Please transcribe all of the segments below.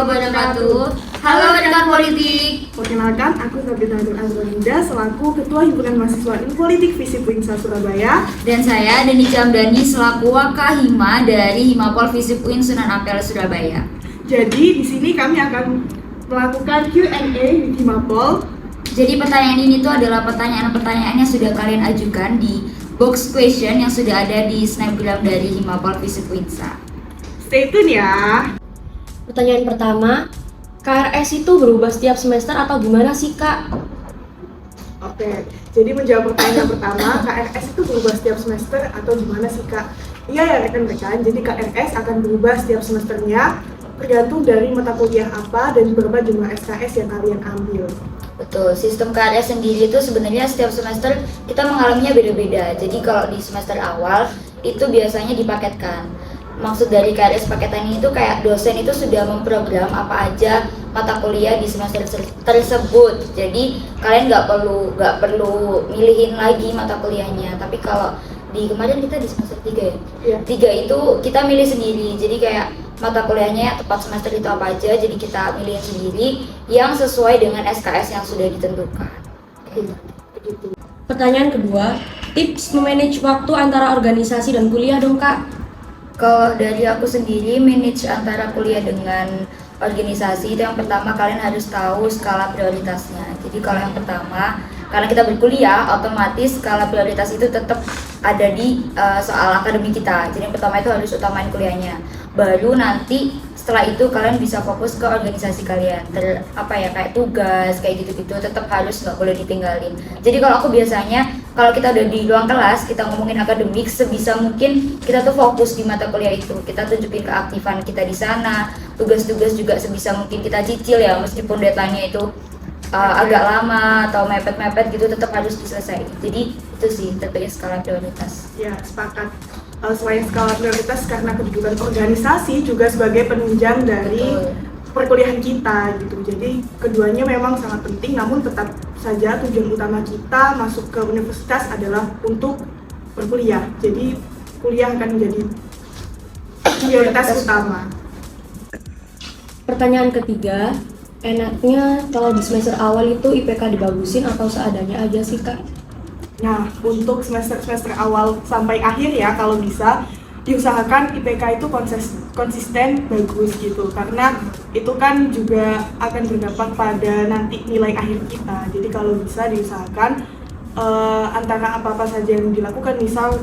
wabarakatuh. Halo rekan politik. Perkenalkan, aku Sabina Nur Azwaninda selaku Ketua Himpunan Mahasiswa Ilmu Politik FISIP UINSA Surabaya. Dan saya Deni Camdani selaku Wakahima dari Himapol FISIP UIN Sunan Ampel Surabaya. Jadi di sini kami akan melakukan Q&A di Himapol. Jadi pertanyaan ini tuh adalah pertanyaan-pertanyaan yang sudah kalian ajukan di box question yang sudah ada di snapgram dari Himapol FISIP UINSA. Stay tune ya. Pertanyaan pertama, KRS itu berubah setiap semester atau gimana sih, Kak? Oke, jadi menjawab pertanyaan pertama, KRS itu berubah setiap semester atau gimana sih Kak? Iya ya rekan-rekan, jadi KRS akan berubah setiap semesternya tergantung dari mata kuliah apa dan berapa jumlah SKS yang kalian ambil. Betul, sistem KRS sendiri itu sebenarnya setiap semester kita mengalaminya beda-beda. Jadi kalau di semester awal itu biasanya dipaketkan. Maksud dari KRS paketan ini tuh kayak dosen itu sudah memprogram apa aja mata kuliah di semester tersebut. Jadi kalian nggak perlu milihin lagi mata kuliahnya. Tapi kalau di kemarin kita di semester 3 ya? Iya. 3 itu kita milih sendiri. Jadi kayak mata kuliahnya tepat semester itu apa aja. Jadi kita milihin sendiri yang sesuai dengan SKS yang sudah ditentukan. Begitu. Pertanyaan kedua, tips memanage waktu antara organisasi dan kuliah dong, Kak. Kalau dari aku sendiri, manage antara kuliah dengan organisasi itu yang pertama kalian harus tahu skala prioritasnya. Jadi kalau yang pertama, karena kita berkuliah, otomatis skala prioritas itu tetap ada di soal akademik kita. Jadi yang pertama itu harus utamain kuliahnya. Baru nanti setelah itu kalian bisa fokus ke organisasi kalian. Kayak tugas, kayak gitu-gitu tetap harus, nggak boleh ditinggalin. Jadi kalau aku biasanya kalau kita udah di ruang kelas, kita ngomongin akademik, sebisa mungkin kita tuh fokus di mata kuliah itu. Kita tunjukin keaktifan kita di sana. Tugas-tugas juga sebisa mungkin kita cicil ya, meskipun deadline-nya itu agak lama atau mepet-mepet gitu, tetap harus diselesaikan. Jadi itu sih tentunya skala prioritas. Ya, sepakat. Selain skala prioritas, karena kedudukan organisasi juga sebagai penunjang dari perkuliahan kita gitu. Jadi keduanya memang sangat penting, namun tetap saja tujuan utama kita masuk ke universitas adalah untuk berkuliah. Jadi kuliah akan menjadi prioritas utama. Pertanyaan ketiga, enaknya kalau di semester awal itu IPK dibagusin atau seadanya aja sih, Kak? Nah, untuk semester awal sampai akhir ya, kalau bisa diusahakan IPK itu konsisten bagus gitu, karena itu kan juga akan berdampak pada nanti nilai akhir kita. Jadi kalau bisa diusahakan antara apa-apa saja yang dilakukan, misal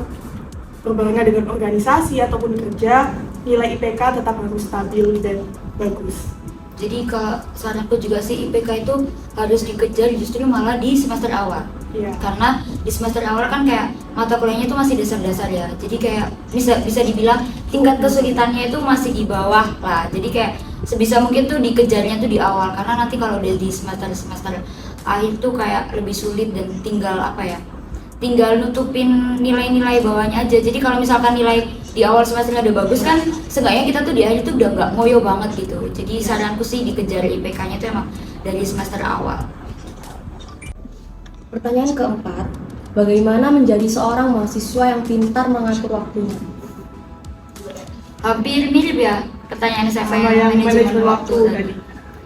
berbarengan dengan organisasi ataupun kerja, nilai IPK tetap harus stabil dan bagus. Jadi kalau saranku juga sih IPK itu harus dikejar justru malah di semester awal. Iya. Karena di semester awal kan kayak mata kuliahnya itu masih dasar-dasar ya. Jadi kayak bisa dibilang tingkat kesulitannya itu masih di bawah lah. Jadi kayak sebisa mungkin tuh dikejarnya tuh di awal, karena nanti kalau udah di semester akhir tuh kayak lebih sulit dan tinggal nutupin nilai-nilai bawahnya aja. Jadi kalau misalkan nilai di awal semesternya udah bagus kan, seenggaknya kita tuh di akhir tuh udah nggak ngoyo banget gitu. Jadi saranku sih dikejar IPK-nya tuh emang dari semester awal. Pertanyaan keempat, bagaimana menjadi seorang mahasiswa yang pintar mengatur waktunya? Hampir mirip ya pertanyaan Sama yang manajemen waktu tadi. tadi.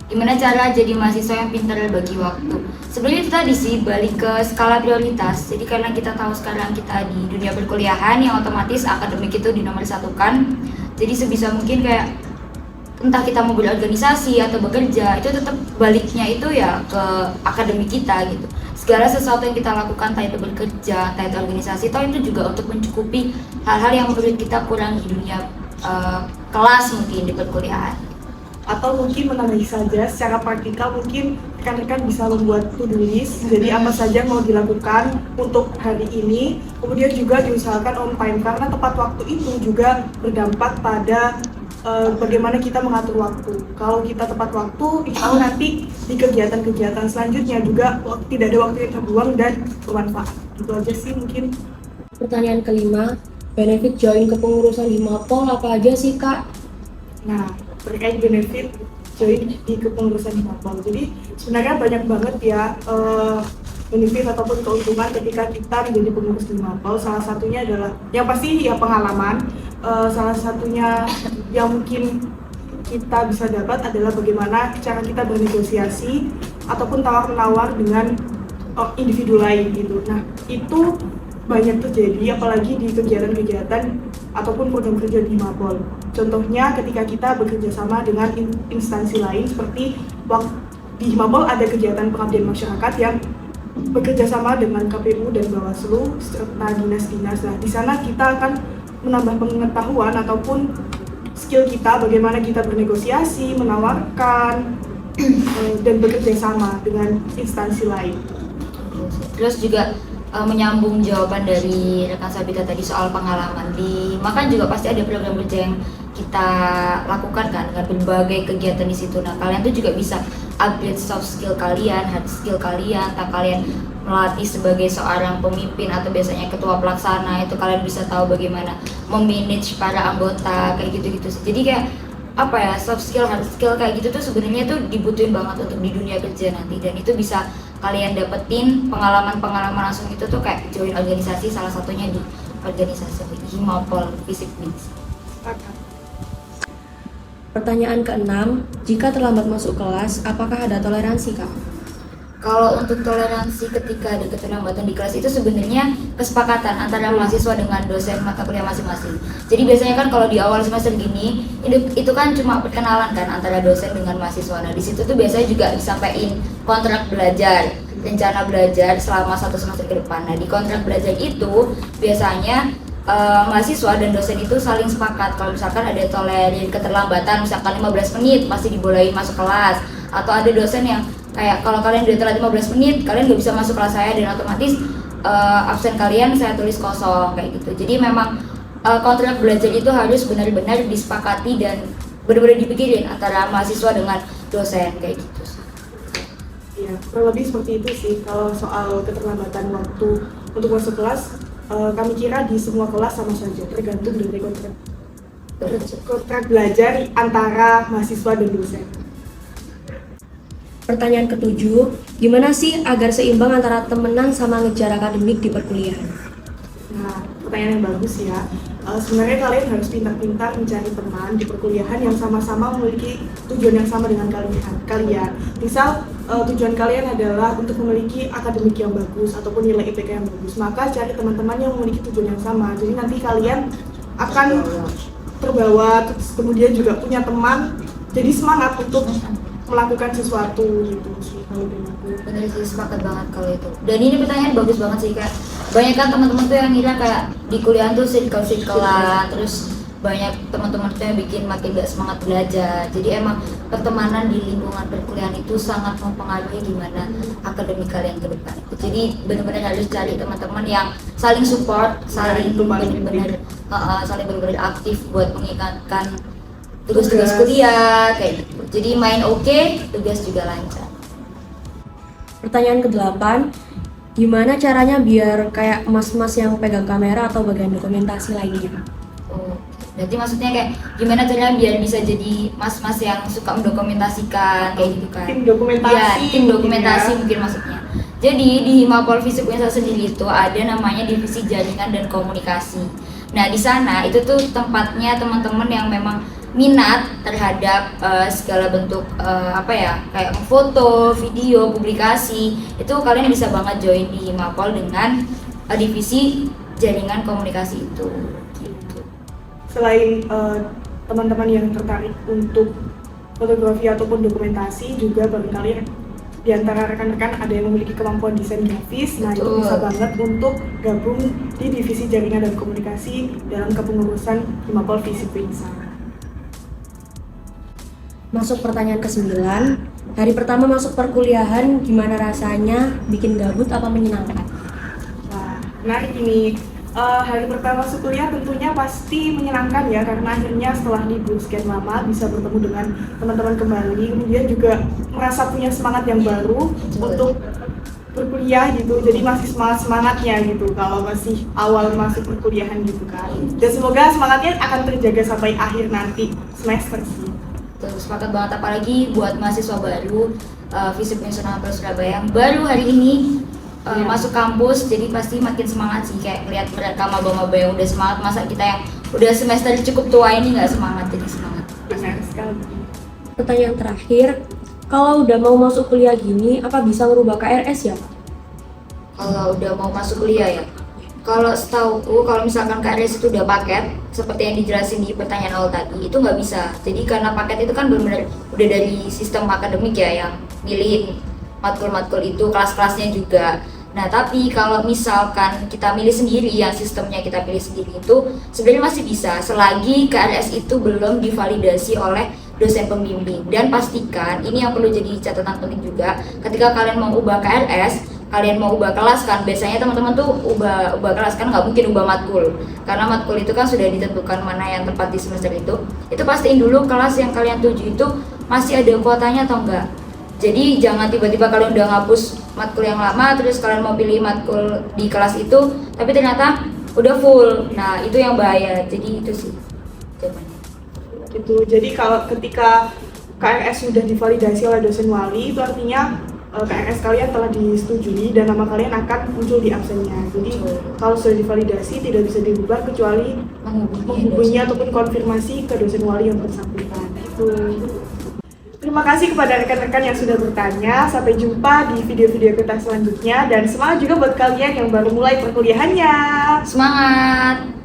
Gimana cara jadi mahasiswa yang pintar bagi waktu? Sebenarnya itu tadi sih, balik ke skala prioritas. Jadi karena kita tahu sekarang kita di dunia perkuliahan yang otomatis akademik itu dinomorsatukan. Jadi sebisa mungkin kayak entah kita mau berorganisasi atau bekerja, itu tetap baliknya itu ya ke akademik kita gitu. Segala sesuatu yang kita lakukan, entah itu bekerja, entah itu organisasi, toh itu juga untuk mencukupi hal-hal yang menurut kita kurang di dunia kelas mungkin di perkuliahan. Atau mungkin menambahi saja secara praktikal, mungkin rekan-rekan bisa membuat to-do list. Jadi apa saja mau dilakukan untuk hari ini, kemudian juga diusahakan on time, karena tepat waktu itu juga berdampak pada bagaimana kita mengatur waktu. Kalau kita tepat waktu, insya Allah nanti di kegiatan-kegiatan selanjutnya juga tidak ada waktu yang terbuang dan bermanfaat. Itu aja sih mungkin. Pertanyaan kelima, benefit join kepengurusan Himapol apa aja sih, Kak? Nah, terkait benefit join di kepengurusan Himapol. Jadi sebenarnya banyak banget ya benefit ataupun keuntungan ketika kita menjadi pengurus Himapol. Salah satunya adalah yang pasti ya pengalaman. Salah satunya yang mungkin kita bisa dapat adalah bagaimana cara kita bernegosiasi ataupun tawar-menawar dengan individu lain gitu. Nah, itu banyak terjadi apalagi di kegiatan-kegiatan ataupun program kerja di Himapol. Contohnya ketika kita bekerja sama dengan instansi lain seperti di Himapol ada kegiatan pengabdian masyarakat yang bekerja sama dengan KPU dan Bawaslu serta dinas-dinas. Nah, di sana kita akan menambah pengetahuan ataupun skill kita bagaimana kita bernegosiasi, menawarkan dan bekerja sama dengan instansi lain. Terus juga menyambung jawaban dari rekan Sabita tadi soal pengalaman di makan juga pasti ada program kerja yang kita lakukan kan dengan berbagai kegiatan di situ. Nah, kalian tuh juga bisa upgrade soft skill kalian, hard skill kalian, tak kalian melatih sebagai seorang pemimpin atau biasanya ketua pelaksana, itu kalian bisa tahu bagaimana memanage para anggota kayak gitu-gitu. Jadi kayak apa ya, soft skill, hard skill kayak gitu tuh sebenarnya tuh dibutuhin banget untuk di dunia kerja nanti, dan itu bisa kalian dapetin pengalaman langsung itu tuh kayak join organisasi, salah satunya di organisasi Himapol Fisip Wings. Pertanyaan keenam, jika terlambat masuk kelas, apakah ada toleransi, Kak? Kalau untuk toleransi ketika ada keterlambatan di kelas itu sebenarnya kesepakatan antara mahasiswa dengan dosen mata kuliah masing-masing. Jadi biasanya kan kalau di awal semester gini, itu kan cuma perkenalan kan antara dosen dengan mahasiswa. Nah, di situ tuh biasanya juga disampaikan kontrak belajar, rencana belajar selama 1 semester ke depan. Nah, di kontrak belajar itu biasanya mahasiswa dan dosen itu saling sepakat kalau misalkan ada tolerir keterlambatan, misalkan 15 menit masih dibolehin masuk kelas, atau ada dosen yang kayak kalau kalian udah telat 15 menit kalian nggak bisa masuk kelas saya dan otomatis absen kalian saya tulis kosong kayak gitu. Jadi memang kontrak belajar itu harus benar-benar disepakati dan benar-benar dipikirin antara mahasiswa dengan dosen kayak gitu. Iya, kurang lebih seperti itu sih. Kalau soal keterlambatan waktu untuk masuk kelas, kami kira di semua kelas sama saja, tergantung dari kontrak belajar antara mahasiswa dan dosen. Pertanyaan ketujuh, gimana sih agar seimbang antara temenan sama ngejar akademik di perkuliahan? Nah, pertanyaan yang bagus ya. Sebenarnya kalian harus pintar-pintar mencari teman di perkuliahan yang sama-sama memiliki tujuan yang sama dengan kalian. Misal tujuan kalian adalah untuk memiliki akademik yang bagus ataupun nilai IPK yang bagus, maka cari teman-teman yang memiliki tujuan yang sama. Jadi nanti kalian akan terbawa, kemudian juga punya teman, jadi semangat untuk melakukan sesuatu gitu sih kalau dari aku. Bener sih, sepakat banget kalau itu. Dan ini pertanyaan bagus banget sih, kayak banyak kan teman-teman tuh yang ngira kayak di kuliah tuh circle-circlean, terus banyak teman-teman tuh yang bikin makin gak semangat belajar. Jadi emang pertemanan di lingkungan perkuliahan itu sangat mempengaruhi gimana akademik kalian ke depan. Jadi benar-benar harus cari teman-teman yang saling support, saling benar-benar aktif buat mengingatkan tugas-tugas kuliah kayak gitu. Jadi main oke, tugas juga lancar. Pertanyaan ke-8, gimana caranya biar kayak mas-mas yang pegang kamera atau bagian dokumentasi lainnya? Oh, berarti maksudnya kayak gimana caranya biar bisa jadi mas-mas yang suka mendokumentasikan kayak gitu kan? Tim dokumentasi. Ya, tim dokumentasi ya. Mungkin maksudnya. Jadi di Himapol Fisip Unesa sendiri itu ada namanya divisi jaringan dan komunikasi. Nah, di sana itu tuh tempatnya teman-teman yang memang minat terhadap segala bentuk kayak foto, video, publikasi, itu kalian bisa banget join di Himapol dengan divisi jaringan komunikasi itu. Gitu. Selain teman-teman yang tertarik untuk fotografi ataupun dokumentasi, juga barangkali di antara rekan-rekan ada yang memiliki kemampuan desain grafis. Nah, itu bisa banget untuk gabung di divisi jaringan dan komunikasi dalam kepengurusan Himapol Fisip Unesa. Masuk pertanyaan ke-9, hari pertama masuk perkuliahan gimana rasanya, bikin gabut apa menyenangkan? Wah, menarik ini. Hari pertama masuk kuliah tentunya pasti menyenangkan ya, karena akhirnya setelah libur sekian lama bisa bertemu dengan teman-teman kembali, kemudian juga merasa punya semangat yang baru untuk berkuliah gitu, jadi masih semangatnya gitu kalau masih awal masuk perkuliahan gitu kan. Dan semoga semangatnya akan terjaga sampai akhir nanti semester sih. Terus sepakat banget, apalagi buat mahasiswa baru Fisip Nasional Surabaya yang baru hari ini masuk kampus, jadi pasti makin semangat sih, kayak lihat mereka maba-maba yang udah semangat, masa kita yang udah semester cukup tua ini nggak semangat, jadi semangat. Benar sekali. pertanyaan terakhir, kalau udah mau masuk kuliah gini, apa bisa merubah KRS ya? Kalau udah mau masuk kuliah ya, kalau setauku kalau misalkan KRS itu udah paket seperti yang dijelasin di pertanyaan awal tadi, itu nggak bisa. Jadi karena paket itu kan benar-benar udah dari sistem akademik ya, yang milihin matkul-matkul itu, kelas-kelasnya juga. Nah, tapi kalau misalkan kita milih sendiri, yang sistemnya kita pilih sendiri itu sebenarnya masih bisa selagi KRS itu belum divalidasi oleh dosen pembimbing. Dan pastikan, ini yang perlu jadi catatan penting juga, ketika kalian mau ubah KRS, kalian mau ubah kelas kan, biasanya teman-teman tuh ubah kelas kan, nggak mungkin ubah matkul, karena matkul itu kan sudah ditentukan mana yang tepat di semester itu pastiin dulu kelas yang kalian tuju itu masih ada kuotanya atau enggak. Jadi jangan tiba-tiba kalian udah ngapus matkul yang lama terus kalian mau pilih matkul di kelas itu tapi ternyata udah full. Nah, itu yang bahaya. Jadi itu sih jawabannya. Gitu. Jadi kalau ketika KRS sudah divalidasi oleh dosen wali, itu artinya KRS kalian telah disetujui dan nama kalian akan muncul di absennya. Jadi kalau sudah divalidasi tidak bisa dirubah kecuali menghubungi ataupun konfirmasi ke dosen wali yang bersangkutan. Gitu. Terima kasih kepada rekan-rekan yang sudah bertanya. Sampai jumpa di video-video kita selanjutnya dan semangat juga buat kalian yang baru mulai perkuliahannya. Semangat!